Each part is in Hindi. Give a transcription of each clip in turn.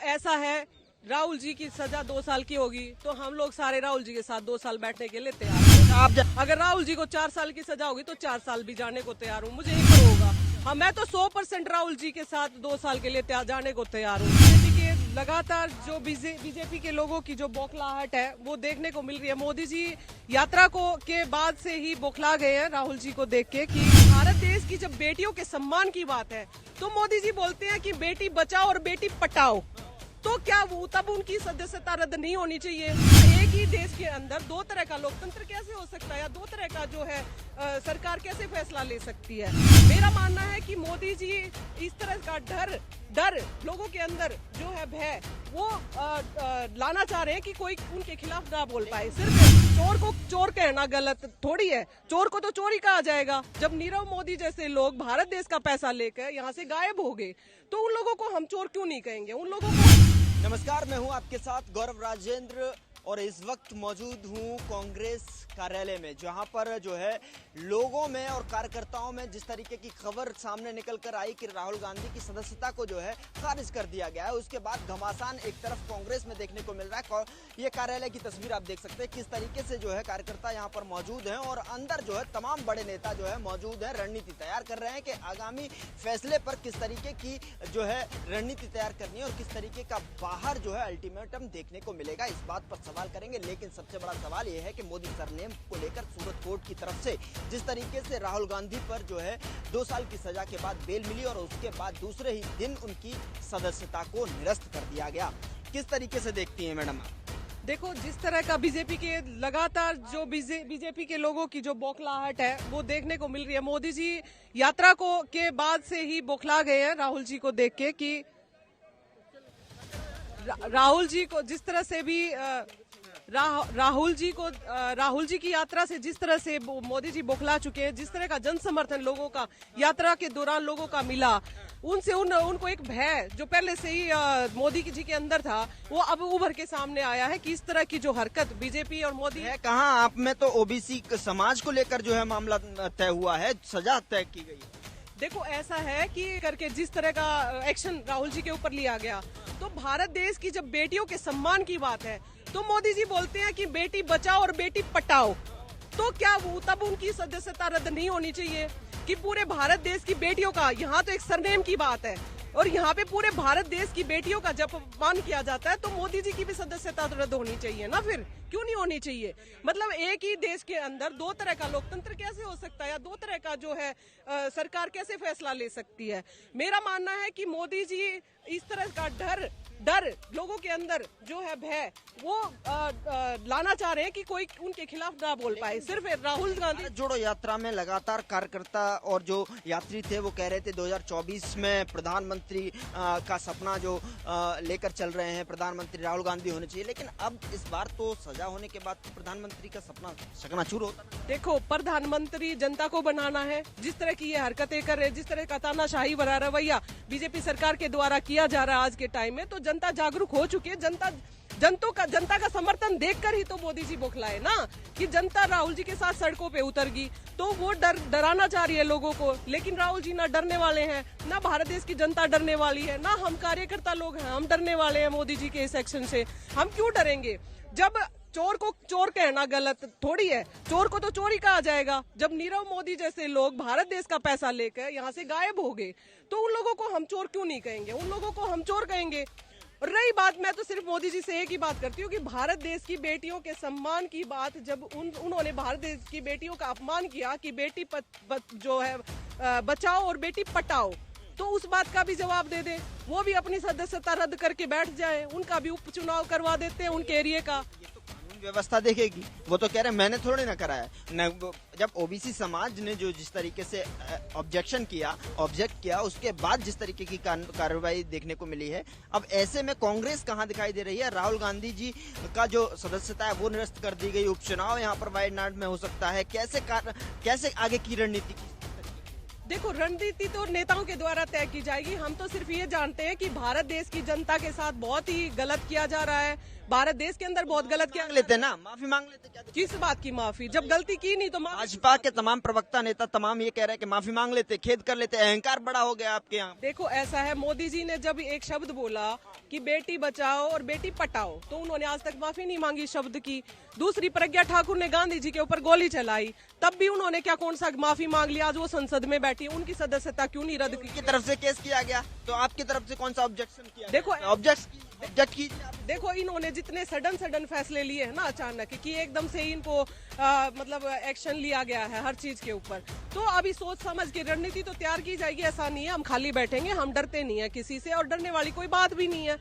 ऐसा है, राहुल जी की सजा 2 साल की होगी तो हम लोग सारे राहुल जी के साथ 2 साल बैठने के लिए तैयार हैं। अगर राहुल जी को 4 साल की सजा होगी तो 4 साल भी जाने को तैयार हूँ, मुझे ही होगा। हाँ, मैं तो 100% राहुल जी के साथ 2 साल के लिए जाने को तैयार हूँ। बीजेपी के लगातार जो बीजेपी के लोगों की जो बौखलाहट है वो देखने को मिल रही है। मोदी जी यात्रा के बाद से ही बौखला गए हैं राहुल जी को देख के कि भारत देश की जब बेटियों के सम्मान की बात है तो मोदी जी बोलते हैं कि बेटी बचाओ और बेटी पटाओ। तो क्या वो तब उनकी सदस्यता रद्द नहीं होनी चाहिए? एक ही देश के अंदर 2 तरह का लोकतंत्र कैसे हो सकता है, या 2 तरह का जो है सरकार कैसे फैसला ले सकती है? मेरा मानना है कि मोदी जी इस तरह का डर लोगों के अंदर जो है भय वो लाना चाह रहे हैं कि कोई उनके खिलाफ ना बोल पाए। सिर्फ चोर को चोर कहना गलत थोड़ी है, चोर को तो चोर ही कहा जाएगा। जब नीरव मोदी जैसे लोग भारत देश का पैसा लेकर यहाँ से गायब हो गए तो उन लोगों को हम चोर क्यों नहीं कहेंगे? उन लोगों को। नमस्कार, मैं हूं आपके साथ गौरव राजेंद्र और इस वक्त मौजूद हूं कांग्रेस कार्यालय में, जहां पर जो है लोगों में और कार्यकर्ताओं में जिस तरीके की खबर सामने निकल कर आई कि राहुल गांधी की सदस्यता को जो है खारिज कर दिया गया है, उसके बाद घमासान एक तरफ कांग्रेस में देखने को मिल रहा है। ये कार्यालय की तस्वीर आप देख सकते हैं किस तरीके से जो है कार्यकर्ता यहाँ पर मौजूद हैं और अंदर जो है तमाम बड़े नेता जो है मौजूद हैं, रणनीति तैयार कर रहे हैं कि आगामी फैसले पर किस तरीके की जो है रणनीति तैयार करनी है और किस तरीके का बाहर जो है अल्टीमेटम देखने को मिलेगा। इस बात पर सवाल करेंगे, लेकिन सबसे बड़ा सवाल यह है कि मोदी सरनेम को लेकर सूरत कोर्ट की तरफ से जिस तरीके से राहुल गांधी पर जो है 2 साल की सजा के बाद बेल मिली और उसके बाद दूसरे ही दिन उनकी सदस्यता को निरस्त कर दिया गया, किस तरीके से देखती हैं मैडम आप? देखो, जिस तरह का बीजेपी के लगातार जो बीजेपी के लोगों की जो बौखलाहट है वो देखने को मिल रही है। मोदी जी यात्रा के बाद से ही बौखला गए हैं राहुल जी को देख के कि राहुल जी को जिस तरह से भी राहुल जी की यात्रा से जिस तरह से मोदी जी बौखला चुके हैं, जिस तरह का जन समर्थन लोगों का यात्रा के दौरान लोगों का मिला, उनसे उनको एक भय जो पहले से ही मोदी जी के अंदर था वो अब उभर के सामने आया है कि इस तरह की जो हरकत बीजेपी और मोदी है। कहाँ आप में तो ओबीसी समाज को लेकर जो है मामला तय हुआ है, सजा तय की गई है। देखो, ऐसा है कि करके जिस तरह का एक्शन राहुल जी के ऊपर लिया गया, तो भारत देश की जब बेटियों के सम्मान की बात है तो मोदी जी बोलते हैं कि बेटी बचाओ और बेटी पटाओ। तो क्या वो तब उनकी सदस्यता रद्द नहीं होनी चाहिए कि पूरे भारत देश की बेटियों का, यहाँ तो एक सरनेम की बात है और यहाँ पे पूरे भारत देश की बेटियों का जब अपमान किया जाता है तो मोदी जी की भी सदस्यता तो रद्द होनी चाहिए ना? फिर क्यों नहीं होनी चाहिए? मतलब एक ही देश के अंदर 2 तरह का लोकतंत्र कैसे हो सकता है, या 2 तरह का जो है सरकार कैसे फैसला ले सकती है? मेरा मानना है कि मोदी जी इस तरह का डर लोगों के अंदर जो है भय वो लाना चाह रहे हैं कि कोई उनके खिलाफ ना बोल पाए। सिर्फ राहुल गांधी जोड़ो यात्रा में लगातार कार्यकर्ता और जो यात्री थे वो कह रहे थे 2024 में प्रधानमंत्री का सपना जो लेकर चल रहे हैं, प्रधानमंत्री राहुल गांधी होने चाहिए, लेकिन अब इस बार तो सजा होने के बाद तो प्रधानमंत्री का सपना चकनाचूर होता है। देखो, प्रधानमंत्री जनता को बनाना है। जिस तरह की ये हरकतें कर रहे हैं, जिस तरह का तानाशाही भरा रवैया बीजेपी सरकार के द्वारा किया जा रहा है आज के टाइम में, तो जनता जागरूक हो चुकी है। जनता का समर्थन देखकर ही तो मोदी जी बौखलाए ना कि जनता राहुल जी के साथ सड़कों पे उतर गई, तो वो डराना चाह रही है लोगों को। लेकिन राहुल जी ना डरने वाले हैं, ना भारत देश की जनता डरने वाली है, ना हम कार्यकर्ता लोग हैं हम डरने वाले हैं मोदी जी के इस एक्शन से। हम क्यों डरेंगे? जब चोर को चोर कहना गलत थोड़ी है, चोर को तो चोर ही कहा जाएगा। जब नीरव मोदी जैसे लोग भारत देश का पैसा लेकर यहाँ से गायब हो गए तो उन लोगों को हम चोर क्यों नहीं कहेंगे? उन लोगों को हम चोर कहेंगे। और रही बात, मैं तो सिर्फ मोदी जी से एक ही बात करती हूँ कि भारत देश की बेटियों के सम्मान की बात, जब उन्होंने भारत देश की बेटियों का अपमान किया कि बेटी जो है बचाओ और बेटी पटाओ, तो उस बात का भी जवाब दे दे। वो भी अपनी सदस्यता रद्द करके बैठ जाए, उनका भी उपचुनाव करवा देते हैं उनके एरिया का। व्यवस्था देखेगी, वो तो कह रहे हैं मैंने थोड़ी ना कराया न। जब ओबीसी समाज ने जो जिस तरीके से ऑब्जेक्ट किया उसके बाद जिस तरीके की कार्रवाई देखने को मिली है, अब ऐसे में कांग्रेस कहां दिखाई दे रही है? राहुल गांधी जी का जो सदस्यता है वो निरस्त कर दी गई, उपचुनाव यहाँ पर वायनाड में हो सकता है, कैसे आगे की रणनीति की? देखो, रणनीति तो नेताओं के द्वारा तय की जाएगी। हम तो सिर्फ ये जानते हैं कि भारत देश की जनता के साथ बहुत ही गलत किया जा रहा है। भारत देश के अंदर बहुत गलत किया। मांग लेते ना, माफी मांग लेते, क्या दिक्कत? किस बात की माफी? जब गलती की नहीं तो माफी। भाजपा के तमाम प्रवक्ता नेता तमाम ये कह रहे हैं कि माफी मांग लेते, खेद कर लेते, अहंकार बड़ा हो गया आपके यहाँ। देखो, ऐसा है, मोदी जी ने जब एक शब्द बोला कि बेटी बचाओ और बेटी पटाओ, तो उन्होंने आज तक माफी नहीं मांगी शब्द की। दूसरी, प्रज्ञा ठाकुर ने गांधी जी के ऊपर गोली चलाई, तब भी उन्होंने क्या कौन सा माफी मांग लिया? आज वो संसद में बैठी, उनकी सदस्यता क्यों नहीं रद्द की तरफ से केस किया गया, तो आपकी तरफ से कौन सा ऑब्जेक्शन किया? देखो, ऑब्जेक्ट कीजिए। देखो, इन्होंने जितने सडन फैसले लिए हैं ना अचानक, कि एकदम से इनको मतलब एक्शन लिया गया है हर चीज के ऊपर, तो अभी सोच समझ के रणनीति तो तैयार की जाएगी। ऐसा नहीं है हम खाली बैठेंगे, हम डरते नहीं है किसी से, और डरने वाली कोई बात भी नहीं है,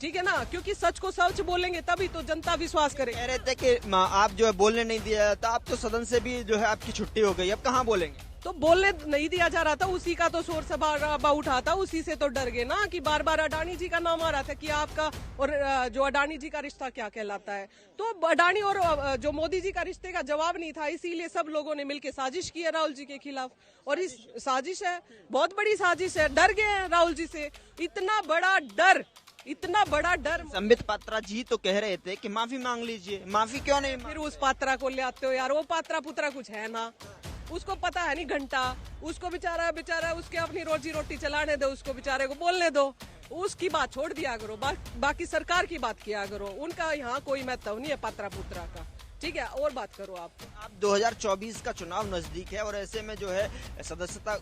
ठीक है ना? क्योंकि सच को सच बोलेंगे तभी तो जनता विश्वास करे। कह रहे थे कि आप जो है बोलने नहीं दिया, तो आप तो सदन से भी जो है आपकी छुट्टी हो गई, अब कहाँ बोलेंगे? तो बोलने नहीं दिया जा रहा था, उसी का तो शोर शराबा उठा था, उसी से तो डर गए ना कि बार बार अडानी जी का नाम आ रहा था कि आपका और जो अडानी जी का रिश्ता क्या कहलाता है। तो अडानी और जो मोदी जी का रिश्ते का जवाब नहीं था, इसीलिए सब लोगों ने मिलकर साजिश की है राहुल जी के खिलाफ, और इस साजिश है, बहुत बड़ी साजिश है। डर गए हैं राहुल जी से, इतना बड़ा डर। संबित पात्रा जी तो कह रहे थे कि माफी मांग लीजिए, माफी क्यों नहीं? फिर उस पात्रा को ले आते हो यार, वो पात्रा पुत्रा कुछ है ना, उसको पता है नहीं घंटा, उसको बेचारा उसके अपनी रोजी रोटी चलाने दो, उसको बेचारे को बोलने दो, उसकी बात छोड़ दिया करो, बाकी सरकार की बात किया करो, उनका यहाँ कोई महत्व नहीं है पात्रा पुत्रा का, ठीक है? और बात करो आप 2024 का चुनाव नजदीक है और ऐसे में जो है सदस्यता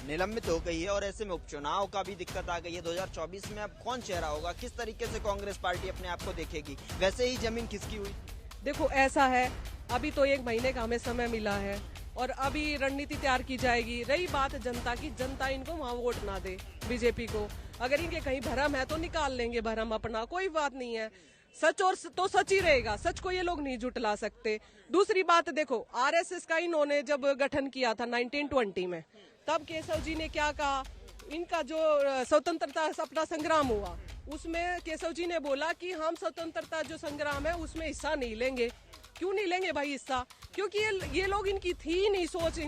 निलंबित हो गई है, और ऐसे में उपचुनाव का भी दिक्कत आ गई है। 2024 में अब कौन चेहरा होगा, किस तरीके से कांग्रेस पार्टी अपने आप को देखेगी? वैसे ही जमीन खिसकी हुई। देखो, ऐसा है, अभी तो 1 महीने का हमें समय मिला है और अभी रणनीति तैयार की जाएगी। रही बात जनता की, जनता इनको वहाँ वोट ना दे बीजेपी को, अगर इनके कहीं भरम है तो निकाल लेंगे भरम अपना, कोई बात नहीं है। सच और तो सच ही रहेगा, सच को ये लोग नहीं झुटला सकते। दूसरी बात देखो, आरएसएस का इन्होंने जब गठन किया था 1920 में, तब केशव जी ने क्या कहा, इनका जो स्वतंत्रता अपना संग्राम हुआ, उसमें केशव जी ने बोला कि हम स्वतंत्रता जो संग्राम है उसमें हिस्सा नहीं लेंगे। क्यों नहीं लेंगे भाई हिस्सा? क्योंकि ये लोग, इनकी थी नहीं सोच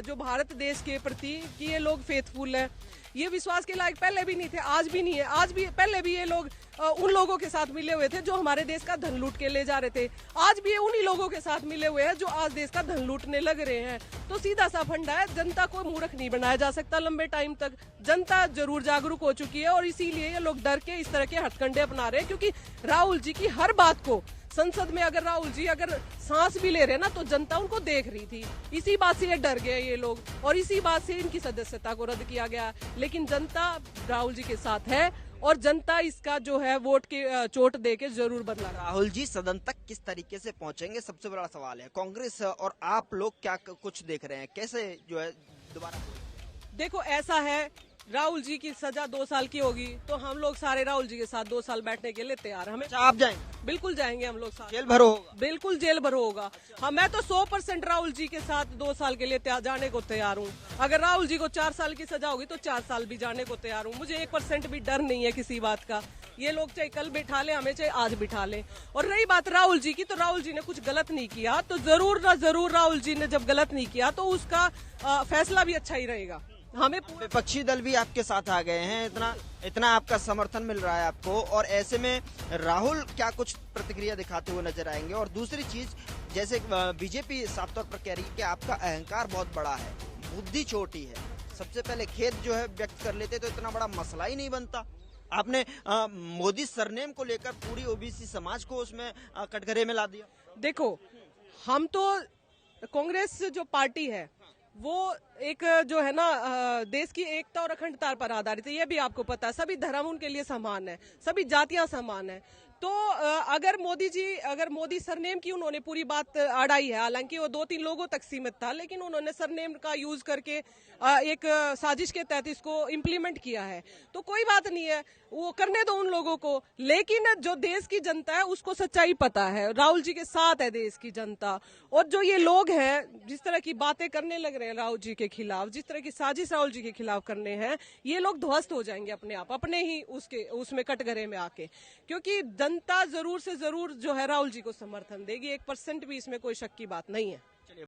जो भारत देश के प्रति कि ये लोग फेथफुल है, ये विश्वास के लायक पहले भी नहीं थे, आज भी नहीं है। आज भी, पहले भी ये लोग उन लोगों के साथ मिले हुए थे जो हमारे देश का धन लूट के ले जा रहे थे, आज भी ये उन्हीं लोगों के साथ मिले हुए हैं जो आज देश का धन लूटने लग रहे हैं। तो सीधा सा फंडा है, जनता को मूर्ख नहीं बनाया जा सकता लंबे टाइम तक। जनता जरूर जागरूक हो चुकी है और इसीलिए ये लोग डर के इस तरह के हथकंडे अपना रहे हैं, क्योंकि राहुल जी की हर बात को संसद में अगर राहुल जी अगर सांस भी ले रहे ना तो जनता उनको देख रही थी, इसी बात से ये डर गए ये लोग, और इसी बात से इनकी सदस्यता को रद्द किया गया। लेकिन जनता राहुल जी के साथ है और जनता इसका जो है वोट के चोट दे के जरूर बदला। राहुल जी सदन तक किस तरीके से पहुंचेंगे, सबसे बड़ा सवाल है। कांग्रेस और आप लोग क्या कुछ देख रहे हैं, कैसे जो है दोबारा? देखो, ऐसा है, राहुल जी की सजा 2 साल की होगी तो हम लोग सारे राहुल जी के साथ 2 साल बैठने के लिए तैयार। हमें आप जाएंगे? बिल्कुल जाएंगे हम लोग साथ। जेल भरो होगा? बिल्कुल जेल भरो होगा। हाँ, मैं तो 100% राहुल जी के साथ 2 साल के लिए जाने को तैयार हूँ। अगर राहुल जी को 4 साल की सजा होगी तो 4 साल भी जाने को तैयार हूँ। मुझे 1% भी डर नहीं है किसी बात का। ये लोग चाहे कल बिठा ले हमें, चाहे आज बिठा ले। और रही बात राहुल जी की, तो राहुल जी ने कुछ गलत नहीं किया, तो जरूर ना जरूर राहुल जी ने जब गलत नहीं किया तो उसका फैसला भी अच्छा ही रहेगा। हमें विपक्षी दल भी आपके साथ आ गए हैं, इतना आपका समर्थन मिल रहा है आपको, और ऐसे में राहुल क्या कुछ प्रतिक्रिया दिखाते हुए नजर आएंगे? और दूसरी चीज, जैसे बीजेपी साफ तौर पर कह रही है कि आपका अहंकार बहुत बड़ा है, बुद्धि छोटी है, सबसे पहले खेद जो है व्यक्त कर लेते तो इतना बड़ा मसला ही नहीं बनता। आपने मोदी सरनेम को लेकर पूरी ओबीसी समाज को उसमें कटघरे में ला दिया। देखो, हम तो कांग्रेस जो पार्टी है वो एक जो है ना देश की एकता और अखंडता पर आधारित है, ये भी आपको पता है। सभी धर्म उनके लिए समान है, सभी जातियां समान है। तो अगर मोदी सरनेम की उन्होंने पूरी बात अड़ाई है, हालांकि वो 2-3 लोगों तक सीमित था, लेकिन उन्होंने सरनेम का यूज करके एक साजिश के तहत इसको इम्प्लीमेंट किया है, तो कोई बात नहीं है, वो करने दो उन लोगों को। लेकिन जो देश की जनता है उसको सच्चाई पता है, राहुल जी के साथ है देश की जनता। और जो ये लोग हैं जिस तरह की बातें करने लग रहे हैं राहुल जी के खिलाफ, जिस तरह की साजिश राहुल जी के खिलाफ करने हैं, ये लोग ध्वस्त हो जाएंगे अपने आप, अपने ही उसमें कटघरे में आके, क्योंकि जनता जरूर से जरूर जो है राहुल जी को समर्थन देगी। 1% भी इसमें कोई शक की बात नहीं है।